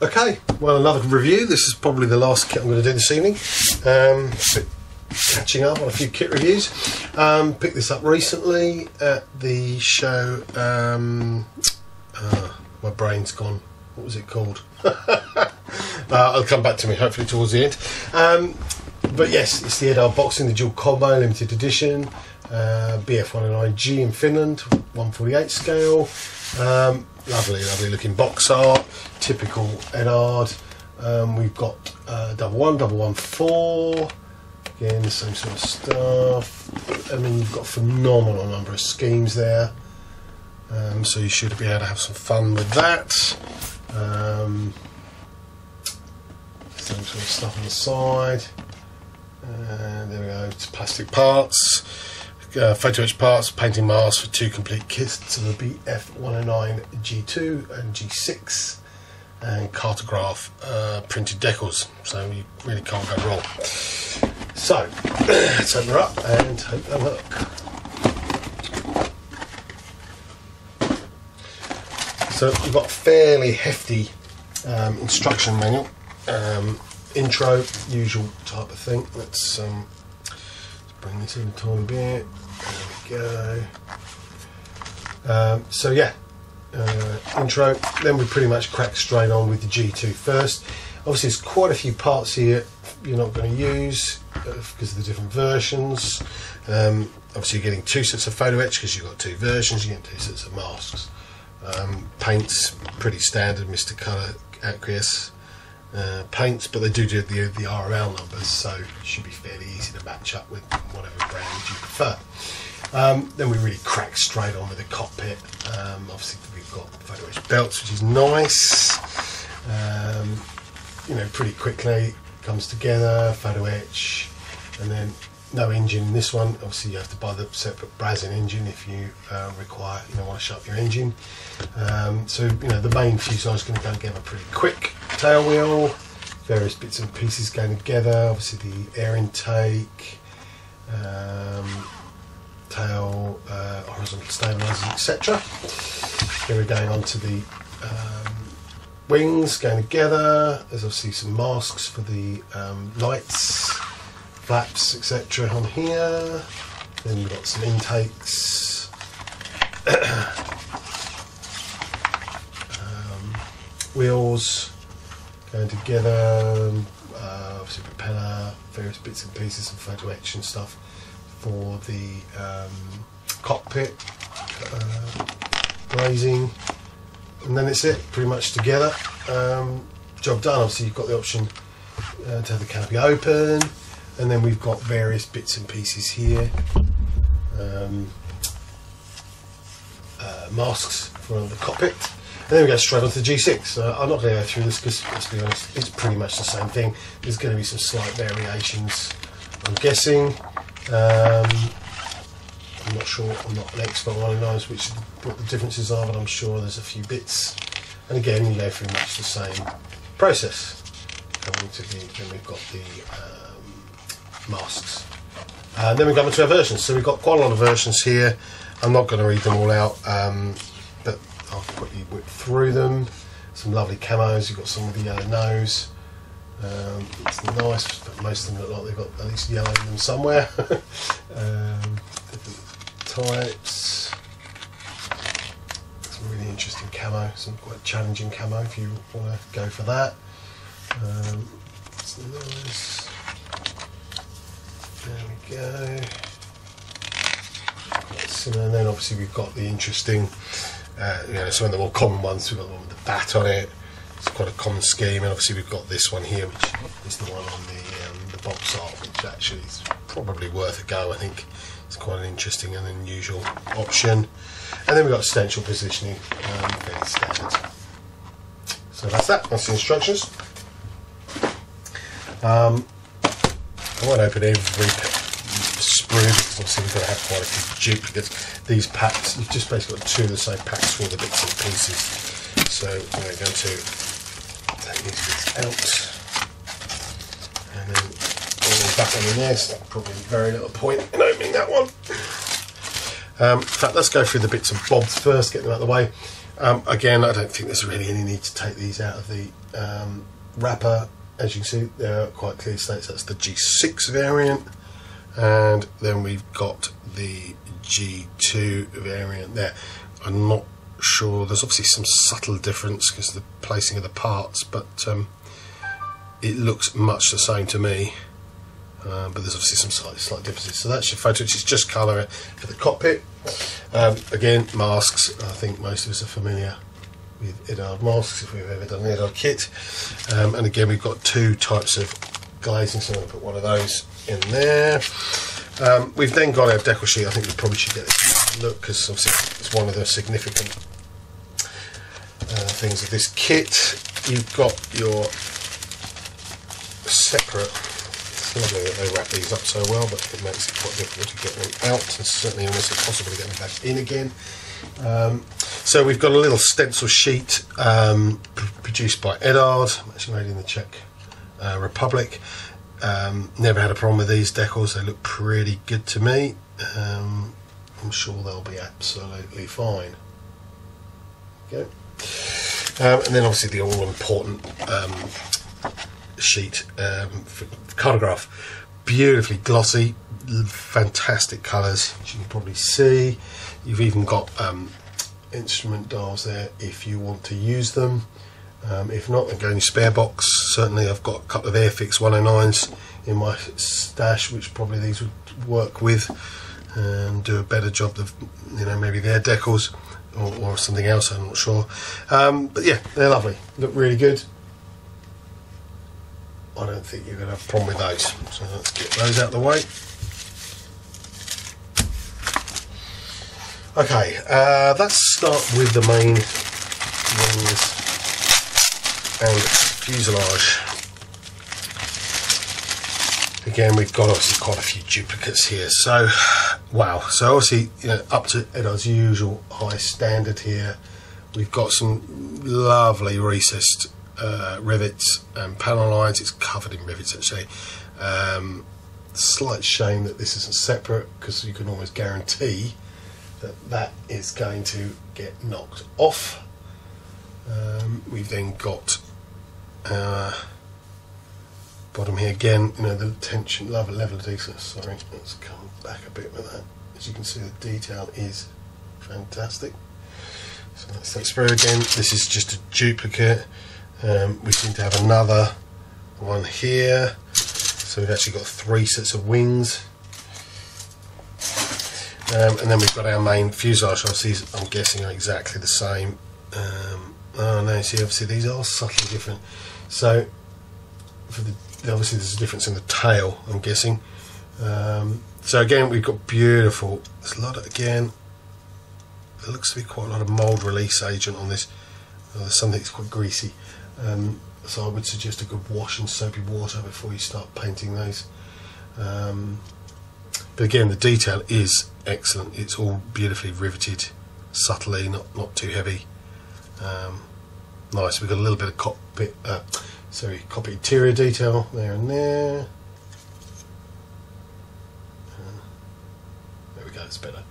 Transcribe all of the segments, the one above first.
Okay, well, another review. This is probably the last kit I'm going to do this evening. Catching up on a few kit reviews. Picked this up recently at the show. My brain's gone. What was it called? It'll come back to me hopefully towards the end. But yes, it's the EDUARD Boxing, the dual combo limited edition, BF109G in Finland, 1/48 scale. Lovely looking box art, typical EDUARD. We've got 111, 114. Again, the same sort of stuff. I mean, you've got a phenomenal number of schemes there, so you should be able to have some fun with that. Same sort of stuff on the side. There we go, it's plastic parts, photo etch parts, painting masks for 2 complete kits of the BF109 G2 and G6, and cartograph printed decals, so you really can't go wrong. So, let's open her up and hope they work. So, we've got a fairly hefty instruction manual. Intro, usual type of thing. Let's bring this in a tiny bit. There we go. So yeah, intro. Then we pretty much crack straight on with the G2 first. Obviously, there's quite a few parts here you're not going to use because of the different versions. Obviously, you're getting 2 sets of photo etch because you've got 2 versions. You get 2 sets of masks. Paints pretty standard, Mr. Colour Aqueous. Paints, but they do the RML numbers, so it should be fairly easy to match up with whatever brand you prefer. Then we really crack straight on with the cockpit. Obviously we've got photo etch belts, which is nice. You know, pretty quickly comes together, photo etch, and then no engine in this one. Obviously you have to buy the separate Brazin engine if you require, want to shut up your engine. So the main fuselage is going to go together pretty quick. Tail wheel, various bits and pieces going together. Obviously the air intake, tail, horizontal stabilisers, etc. Then we're going on to the wings going together. There's obviously some masks for the lights, flaps, etc. on here. Then we've got some intakes, wheels going together, obviously propeller, various bits and pieces and photo etch and stuff for the cockpit, glazing, and then it's it, pretty much together. Job done. Obviously you've got the option to have the canopy open, and then we've got various bits and pieces here, masks for the cockpit. And then we go straight on to the G6. I'm not going to go through this because, let's be honest, it's pretty much the same thing. There's going to be some slight variations, I'm guessing. I'm not sure, I'm not an expert on who knows what the differences are, but I'm sure there's a few bits. And again, you go through much the same process. Then we've got the masks. Then we go into our versions. So we've got quite a lot of versions here. I'm not going to read them all out, but I'll quickly whip through them. Some lovely camos. You've got some with the yellow nose. It's nice, but most of them look like they've got at least yellow in them somewhere. Different types. Some really interesting camo. Some quite challenging camo if you want to go for that. It's nice. There we go. Quite similar. And then obviously we've got the interesting. Some of the more common ones. We've got the one with the bat on it. It's quite a common scheme, and obviously we've got this one here, which is the one on the box art, which actually is probably worth a go. I think it's quite an interesting and unusual option. And then we've got extension positioning, fairly standard. So that's that. That's the instructions. I won't open every sprue because obviously we've got to have quite a few duplicates. These packs, you've just basically got 2 of the same packs for all the bits and pieces. So I'm going to take these bits out and then all back on in there. So probably very little point in opening that one. In fact, let's go through the bits and bobs first, get them out of the way. Again, I don't think there's really any need to take these out of the wrapper. As you can see, they're quite clear states that's the G6 variant, and then we've got the G2 variant there. I'm not sure, there's obviously some subtle difference because of the placing of the parts, but it looks much the same to me. But there's obviously some slight differences. So that's your photo, which is just colour for the cockpit. Again, masks. I think most of us are familiar with EDUARD masks if we've ever done an EDUARD kit. And again, we've got two types of glazing, so I'm going to put one of those in there. We've then got our decal sheet. I think we probably should get this look, because obviously it's one of the significant things of this kit. You've got your separate. It's lovely that they wrap these up so well, but it makes it quite difficult to get them out, and certainly almost impossible to get them back in again. So we've got a little stencil sheet produced by EDUARD, actually made in the Czech Republic. Never had a problem with these decals, they look pretty good to me. I'm sure they'll be absolutely fine. Okay. And then obviously the all important sheet for cartograph, beautifully glossy, fantastic colours, as you can probably see. You've even got instrument dials there if you want to use them. If not, then go in your spare box. Certainly I've got a couple of Airfix 109s in my stash, which probably these would work with and do a better job of, you know, maybe their decals or something else, I'm not sure. But yeah, they're lovely, look really good. I don't think you're going to have a problem with those, so let's get those out of the way. Okay, let's start with the main wings and fuselage. Again, we've got obviously quite a few duplicates here, so wow. So obviously, you know, up to EDUARD's usual high standard here. We've got some lovely recessed rivets and panel lines. It's covered in rivets actually. Slight shame that this isn't separate, because you can almost guarantee that that is going to get knocked off. We've then got our bottom here again, you know, the tension level of detail. Sorry, let's come back a bit with that. As you can see, the detail is fantastic. So that's that sprue again. This is just a duplicate. We seem to have another one here, so we've actually got 3 sets of wings. And then we've got our main fuselage. Obviously, I'm guessing are exactly the same. Oh no, see, obviously these are subtly different. So for obviously there's a difference in the tail, I'm guessing. So again, we've got beautiful. There's a lot of, again, there looks to be quite a lot of mould release agent on this. There's something that's quite greasy. So I would suggest a good wash in soapy water before you start painting those. But again, the detail is excellent. It's all beautifully riveted, subtly, not too heavy. Nice. We've got a little bit of cockpit interior detail there and there. There we go. It's better.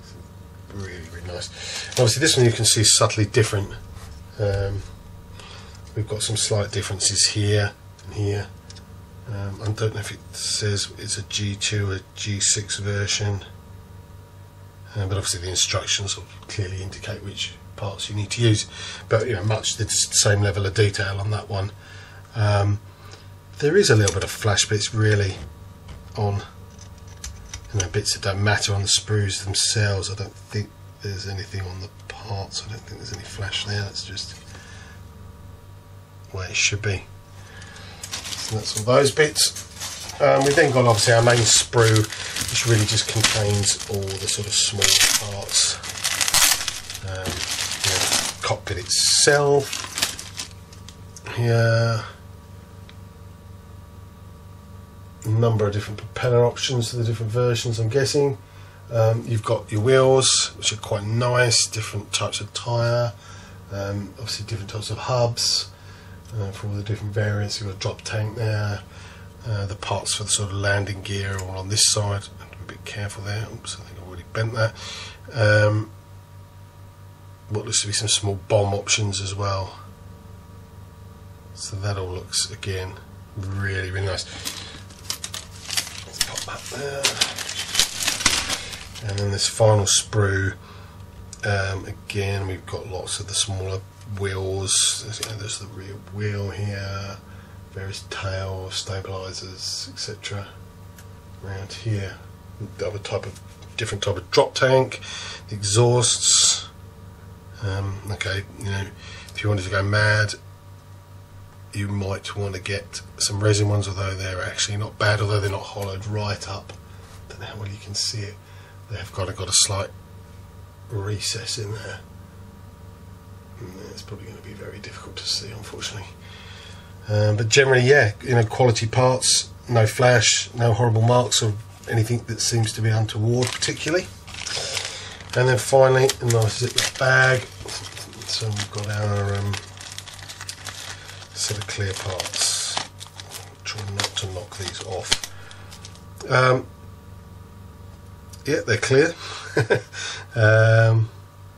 It's really, really nice. And obviously, this one you can see is subtly different. We've got some slight differences here and here. I don't know if it says it's a G2 or G6 version, but obviously the instructions will clearly indicate which parts you need to use. But you know, much the same level of detail on that one. There is a little bit of flash, but it's really on, you know, bits that don't matter on the sprues themselves. I don't think there's anything on the parts. I don't think there's any flash there. That's just where it should be. So that's all those bits. We've then got obviously our main sprue, which really just contains all the sort of small parts. You know, cockpit itself. Here, a number of different propeller options for the different versions, I'm guessing. You've got your wheels, which are quite nice, different types of tyre, obviously different types of hubs. For all the different variants. You've got a drop tank there, the parts for the sort of landing gear are all on this side. I'm a bit careful there. Oops, I think I've already bent that. what looks to be some small bomb options as well. So that all looks, again, really, really nice. Let's pop that there. And then this final sprue, again, we've got lots of the smaller wheels. There's the rear wheel here, various tail stabilizers, etc. Around here, the other different type of drop tank, the exhausts. Okay, if you wanted to go mad, you might want to get some resin ones, although they're actually not bad, although they're not hollowed right up. Don't know how well you can see it. They have got a slight recess in there. It's probably going to be very difficult to see, unfortunately. But generally, yeah, quality parts, no flash, no horrible marks or anything that seems to be untoward particularly. And then finally, a nice ziploc bag. So we've got our set of clear parts. Try not to knock these off. Yeah, they're clear.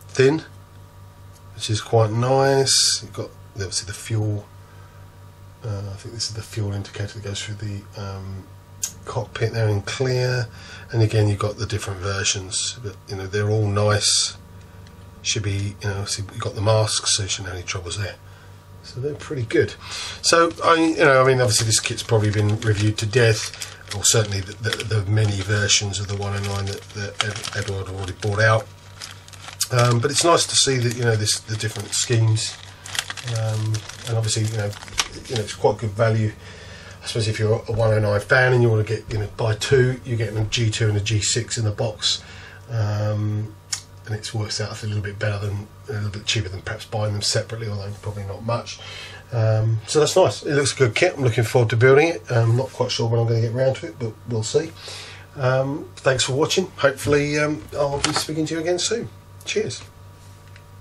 Thin, which is quite nice. You've got obviously the fuel. I think this is the fuel indicator that goes through the cockpit there in clear. And again, you've got the different versions, but they're all nice. Should be, see, you've got the masks, so you shouldn't have any troubles there. So they're pretty good. So I mean, obviously this kit's probably been reviewed to death, or certainly the many versions of the 109 that Eduard already brought out. But it's nice to see that the different schemes, and obviously it's quite good value. I suppose if you're a 109 fan and you want to get buy two, you're getting a G2 and a G6 in the box, and it works out a little bit better than a little bit cheaper than perhaps buying them separately, although probably not much. So that's nice. It looks a good kit. I'm looking forward to building it. I'm not quite sure when I'm going to get around to it, but we'll see. Thanks for watching. Hopefully I'll be speaking to you again soon. Cheers.